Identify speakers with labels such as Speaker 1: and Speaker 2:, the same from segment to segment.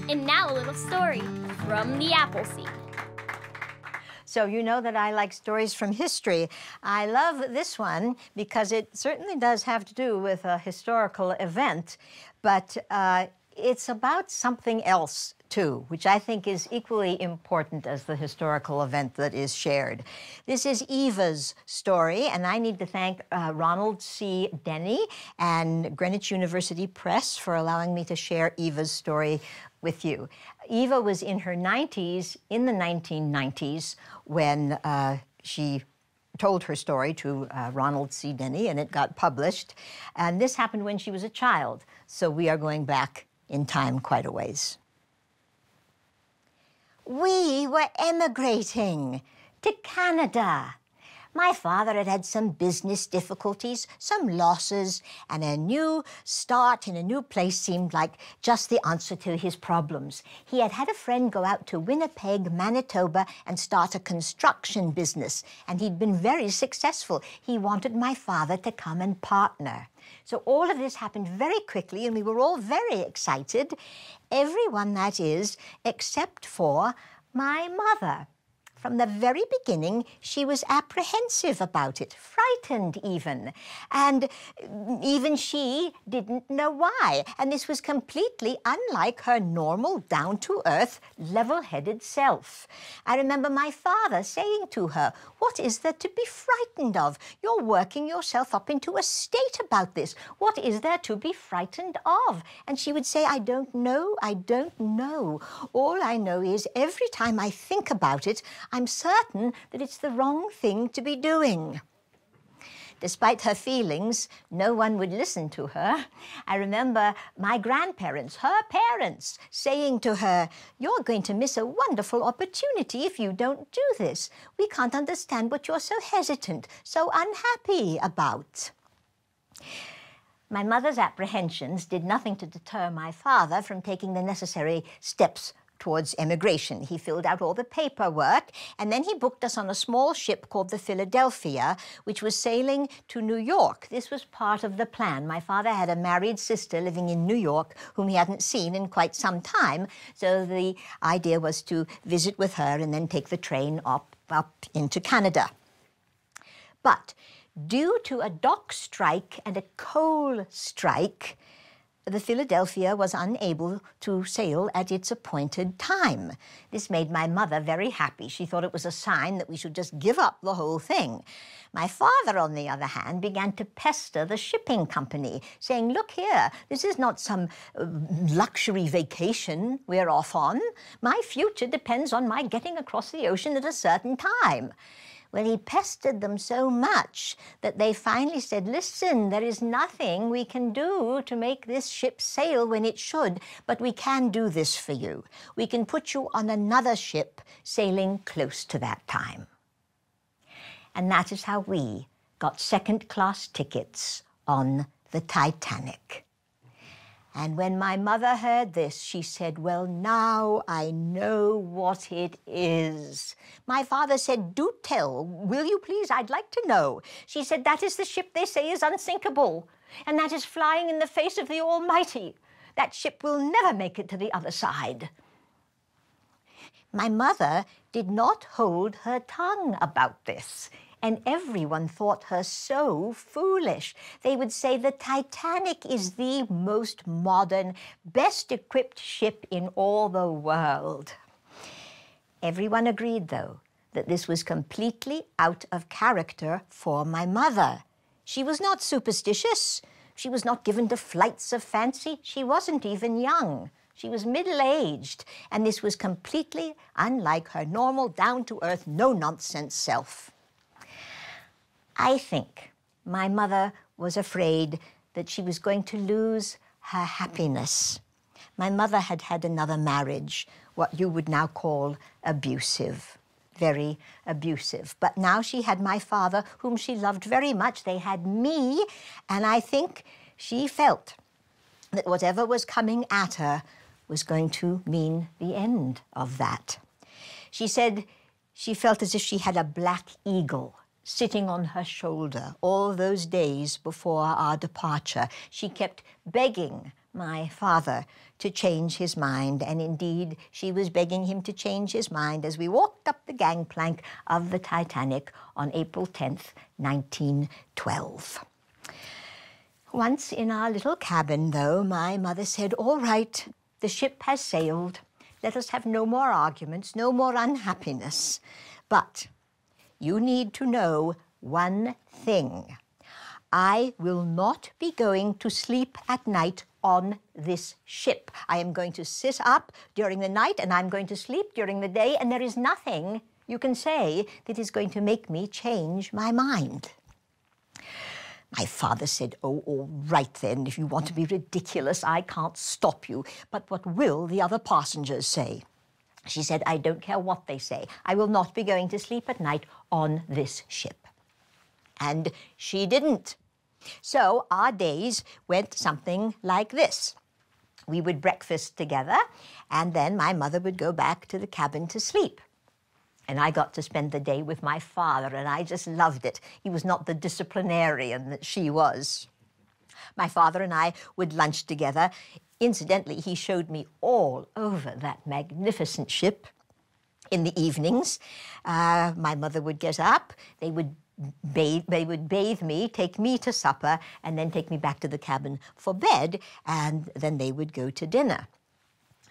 Speaker 1: And now a little story from the apple seed.
Speaker 2: So you know that I like stories from history. I love this one because it certainly does have to do with a historical event, but it's about something else too, which I think is equally important as the historical event that is shared. This is Eva's story, and I need to thank Ronald C. Denny and Greenwich University Press for allowing me to share Eva's story with you. Eva was in her 90s, in the 1990s, when she told her story to Ronald C. Denny, and it got published. And this happened when she was a child, so we are going back in time quite a ways. We were emigrating to Canada. My father had had some business difficulties, some losses, and a new start in a new place seemed like just the answer to his problems. He had had a friend go out to Winnipeg, Manitoba, and start a construction business, and he'd been very successful. He wanted my father to come and partner. So all of this happened very quickly, and we were all very excited. Everyone, that is, except for my mother. From the very beginning, she was apprehensive about it, frightened even. And even she didn't know why. And this was completely unlike her normal, down-to-earth, level-headed self. I remember my father saying to her, "What is there to be frightened of? You're working yourself up into a state about this. What is there to be frightened of?" And she would say, "I don't know, I don't know. All I know is every time I think about it, I'm certain that it's the wrong thing to be doing." Despite her feelings, no one would listen to her. I remember my grandparents, her parents, saying to her, "You're going to miss a wonderful opportunity if you don't do this. We can't understand what you're so hesitant, so unhappy about." My mother's apprehensions did nothing to deter my father from taking the necessary steps towards emigration. He filled out all the paperwork, and then he booked us on a small ship called the Philadelphia, which was sailing to New York. This was part of the plan. My father had a married sister living in New York whom he hadn't seen in quite some time, so the idea was to visit with her and then take the train up into Canada. But due to a dock strike and a coal strike, the Philadelphia was unable to sail at its appointed time. This made my mother very happy. She thought it was a sign that we should just give up the whole thing. My father, on the other hand, began to pester the shipping company, saying, "Look here, this is not some luxury vacation we're off on. My future depends on my getting across the ocean at a certain time." Well, he pestered them so much that they finally said, "Listen, there is nothing we can do to make this ship sail when it should, but we can do this for you. We can put you on another ship sailing close to that time." And that is how we got second-class tickets on the Titanic. And when my mother heard this, she said, "Well, now I know what it is." My father said, "Do tell, will you please? I'd like to know." She said, "That is the ship they say is unsinkable, and that is flying in the face of the Almighty. That ship will never make it to the other side." My mother did not hold her tongue about this, and everyone thought her so foolish. They would say the Titanic is the most modern, best-equipped ship in all the world. Everyone agreed, though, that this was completely out of character for my mother. She was not superstitious. She was not given to flights of fancy. She wasn't even young. She was middle-aged, and this was completely unlike her normal, down-to-earth, no-nonsense self. I think my mother was afraid that she was going to lose her happiness. My mother had had another marriage, what you would now call abusive, very abusive. But now she had my father, whom she loved very much. They had me, and I think she felt that whatever was coming at her was going to mean the end of that. She said she felt as if she had a black eagle sitting on her shoulder all those days before our departure. She kept begging my father to change his mind, and indeed she was begging him to change his mind as we walked up the gangplank of the Titanic on April 10th, 1912. Once in our little cabin, though, my mother said, "All right, the ship has sailed. Let us have no more arguments, no more unhappiness. But you need to know one thing. I will not be going to sleep at night on this ship. I am going to sit up during the night and I'm going to sleep during the day, and there is nothing you can say that is going to make me change my mind." My father said, "Oh, all right then, if you want to be ridiculous, I can't stop you. But what will the other passengers say?" She said, "I don't care what they say. I will not be going to sleep at night on this ship." And she didn't. So our days went something like this. We would breakfast together, and then my mother would go back to the cabin to sleep. And I got to spend the day with my father, and I just loved it. He was not the disciplinarian that she was. My father and I would lunch together. Incidentally, he showed me all over that magnificent ship. In the evenings, my mother would get up, they would bathe me, take me to supper, and then take me back to the cabin for bed, and then they would go to dinner.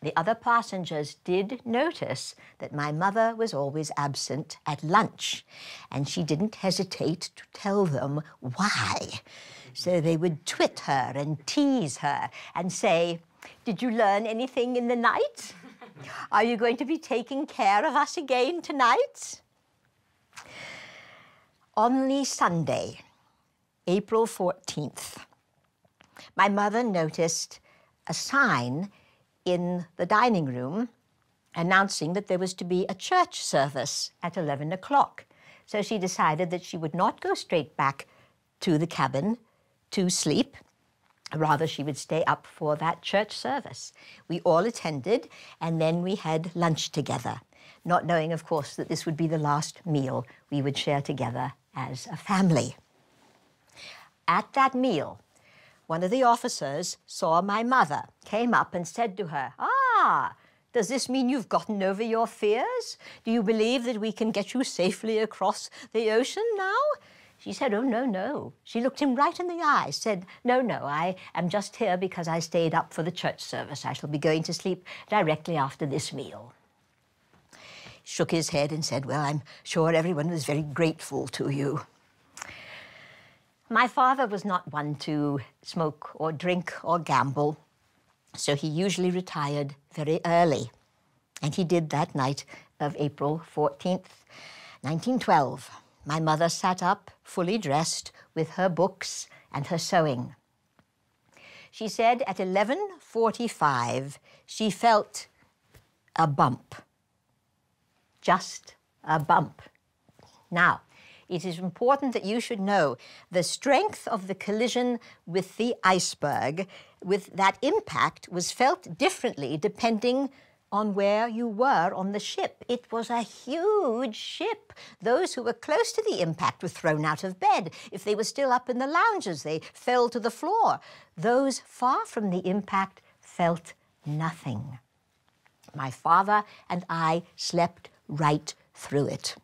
Speaker 2: The other passengers did notice that my mother was always absent at lunch, and she didn't hesitate to tell them why. So they would twit her and tease her and say, "Did you learn anything in the night? Are you going to be taking care of us again tonight?" On the Sunday, April 14th, my mother noticed a sign in the dining room announcing that there was to be a church service at 11 o'clock. So she decided that she would not go straight back to the cabin to sleep. Rather, she would stay up for that church service. We all attended, and then we had lunch together, not knowing, of course, that this would be the last meal we would share together as a family. At that meal, one of the officers saw my mother, came up and said to her, "Ah, does this mean you've gotten over your fears? Do you believe that we can get you safely across the ocean now?" She said, "Oh, no, no." She looked him right in the eye, said, "No, no, I am just here because I stayed up for the church service. I shall be going to sleep directly after this meal." He shook his head and said, "Well, I'm sure everyone was very grateful to you." My father was not one to smoke or drink or gamble, so he usually retired very early. And he did that night of April 14th, 1912. My mother sat up, fully dressed, with her books and her sewing. She said at 11:45 she felt a bump. Just a bump. Now, it is important that you should know the strength of the collision with the iceberg, with that impact, was felt differently depending on where you were on the ship. It was a huge ship. Those who were close to the impact were thrown out of bed. If they were still up in the lounges, they fell to the floor. Those far from the impact felt nothing. My father and I slept right through it.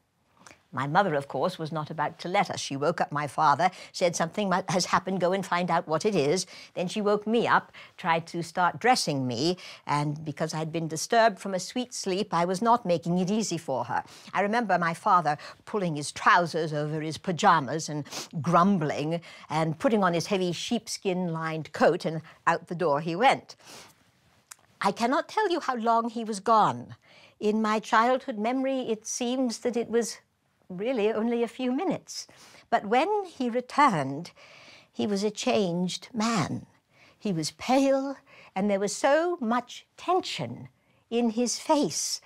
Speaker 2: My mother, of course, was not about to let us. She woke up my father, said something has happened, go and find out what it is. Then she woke me up, tried to start dressing me, and because I'd been disturbed from a sweet sleep, I was not making it easy for her. I remember my father pulling his trousers over his pajamas and grumbling and putting on his heavy sheepskin-lined coat, and out the door he went. I cannot tell you how long he was gone. In my childhood memory, it seems that it was really only a few minutes. But when he returned, he was a changed man. He was pale, and there was so much tension in his face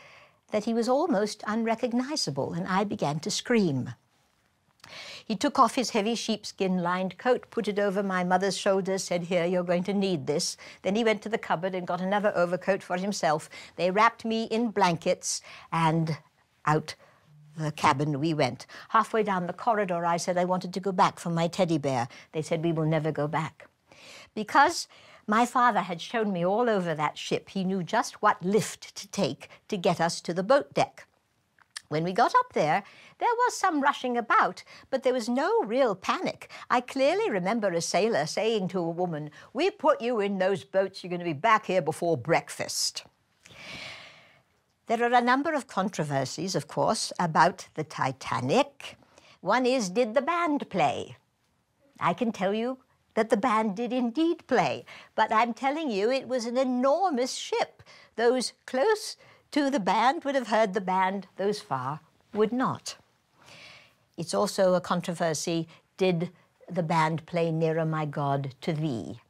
Speaker 2: that he was almost unrecognizable, and I began to scream. He took off his heavy sheepskin-lined coat, put it over my mother's shoulders, said, "Here, you're going to need this." Then he went to the cupboard and got another overcoat for himself. They wrapped me in blankets, and out the cabin we went. Halfway down the corridor, I said I wanted to go back for my teddy bear. They said, "We will never go back." Because My father had shown me all over that ship. He knew just what lift to take to get us to the boat deck. When we got up there was some rushing about, but there was no real panic. I clearly remember a sailor saying to a woman, "We put you in those boats, you're going to be back here before breakfast." There are a number of controversies, of course, about the Titanic. One is, did the band play? I can tell you that the band did indeed play, but I'm telling you it was an enormous ship. Those close to the band would have heard the band, those far would not. It's also a controversy, did the band play Nearer My God to Thee?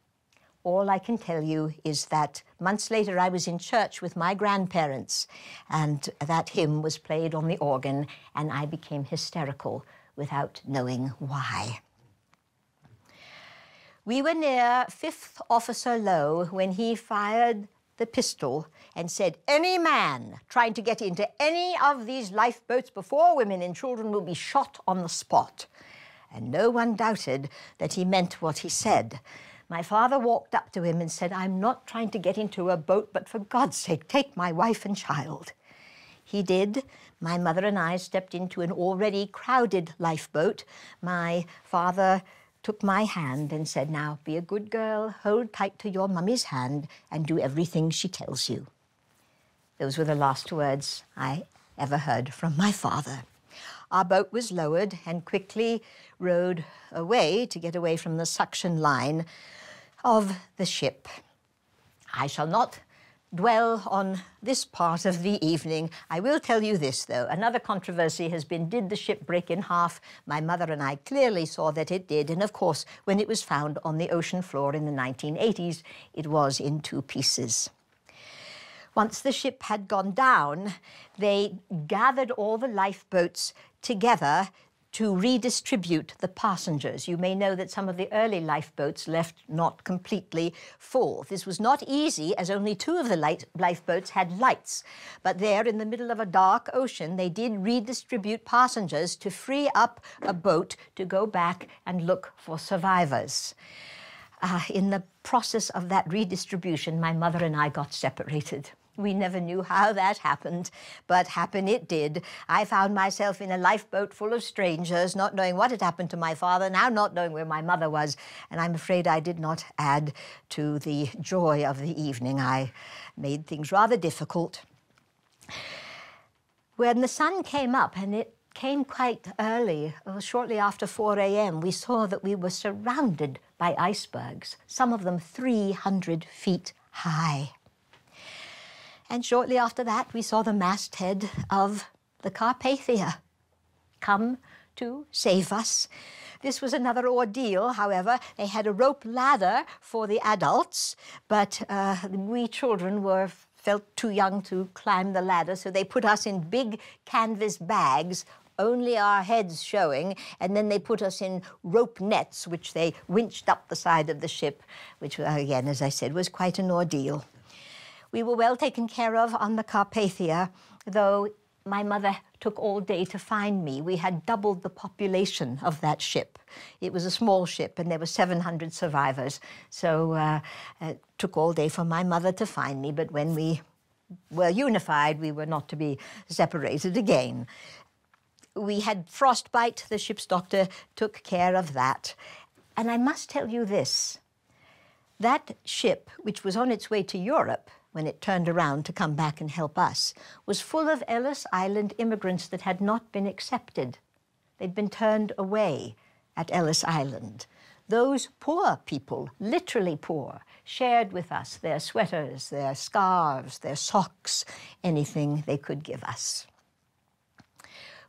Speaker 2: All I can tell you is that months later I was in church with my grandparents, and that hymn was played on the organ, and I became hysterical without knowing why. We were near 5th Officer Lowe when he fired the pistol and said, "Any man trying to get into any of these lifeboats before women and children will be shot on the spot." And no one doubted that he meant what he said. My father walked up to him and said, "I'm not trying to get into a boat, but for God's sake, take my wife and child." He did. My mother and I stepped into an already crowded lifeboat. My father took my hand and said, "Now, be a good girl, hold tight to your mummy's hand, and do everything she tells you." Those were the last words I ever heard from my father. Our boat was lowered and quickly rowed away to get away from the suction line of the ship. I shall not dwell on this part of the evening. I will tell you this, though. Another controversy has been, did the ship break in half? My mother and I clearly saw that it did, and of course, when it was found on the ocean floor in the 1980s, it was in 2 pieces. Once the ship had gone down, they gathered all the lifeboats together to redistribute the passengers. You may know that some of the early lifeboats left not completely full. This was not easy, as only 2 of the lifeboats had lights. But there, in the middle of a dark ocean, they did redistribute passengers to free up a boat to go back and look for survivors. In the process of that redistribution, my mother and I got separated. We never knew how that happened, but happen it did. I found myself in a lifeboat full of strangers, not knowing what had happened to my father, now not knowing where my mother was, and I'm afraid I did not add to the joy of the evening. I made things rather difficult. When the sun came up, and it came quite early, shortly after 4 a.m., we saw that we were surrounded by icebergs, some of them 300 feet high. And shortly after that, we saw the masthead of the Carpathia come to save us. This was another ordeal, however. They had a rope ladder for the adults, but we children felt too young to climb the ladder, so they put us in big canvas bags, only our heads showing, and then they put us in rope nets, which they winched up the side of the ship, which, again, as I said, was quite an ordeal. We were well taken care of on the Carpathia, though my mother took all day to find me. We had doubled the population of that ship. It was a small ship, and there were 700 survivors, so it took all day for my mother to find me, but when we were unified, we were not to be separated again. We had frostbite. The ship's doctor took care of that. And I must tell you this. That ship, which was on its way to Europe when it turned around to come back and help us, was full of Ellis Island immigrants that had not been accepted. They'd been turned away at Ellis Island. Those poor people, literally poor, shared with us their sweaters, their scarves, their socks, anything they could give us.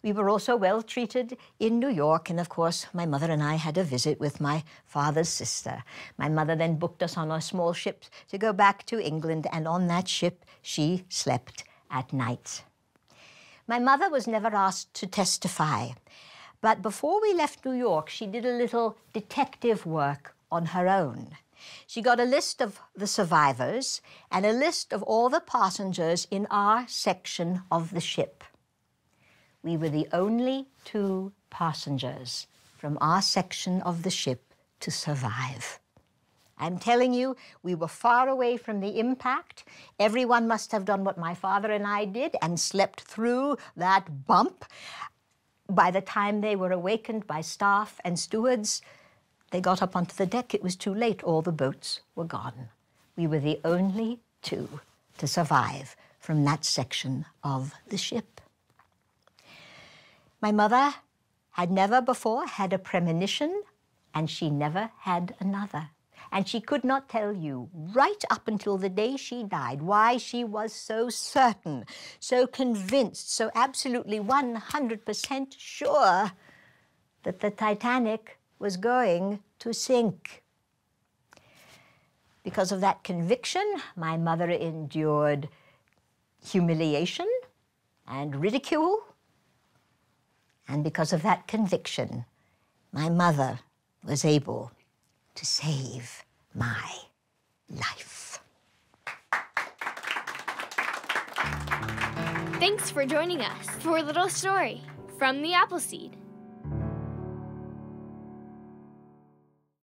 Speaker 2: We were also well treated in New York, and of course, my mother and I had a visit with my father's sister. My mother then booked us on a small ship to go back to England, and on that ship, she slept at night. My mother was never asked to testify, but before we left New York, she did a little detective work on her own. She got a list of the survivors and a list of all the passengers in our section of the ship. We were the only 2 passengers from our section of the ship to survive. I'm telling you, we were far away from the impact. Everyone must have done what my father and I did and slept through that bump. By the time they were awakened by staff and stewards, they got up onto the deck. It was too late. All the boats were gone. We were the only two to survive from that section of the ship. My mother had never before had a premonition, and she never had another. And she could not tell you, right up until the day she died, why she was so certain, so convinced, so absolutely 100% sure that the Titanic was going to sink. Because of that conviction, my mother endured humiliation and ridicule. And because of that conviction, my mother was able to save my life.
Speaker 1: Thanks for joining us for a little story from the Appleseed.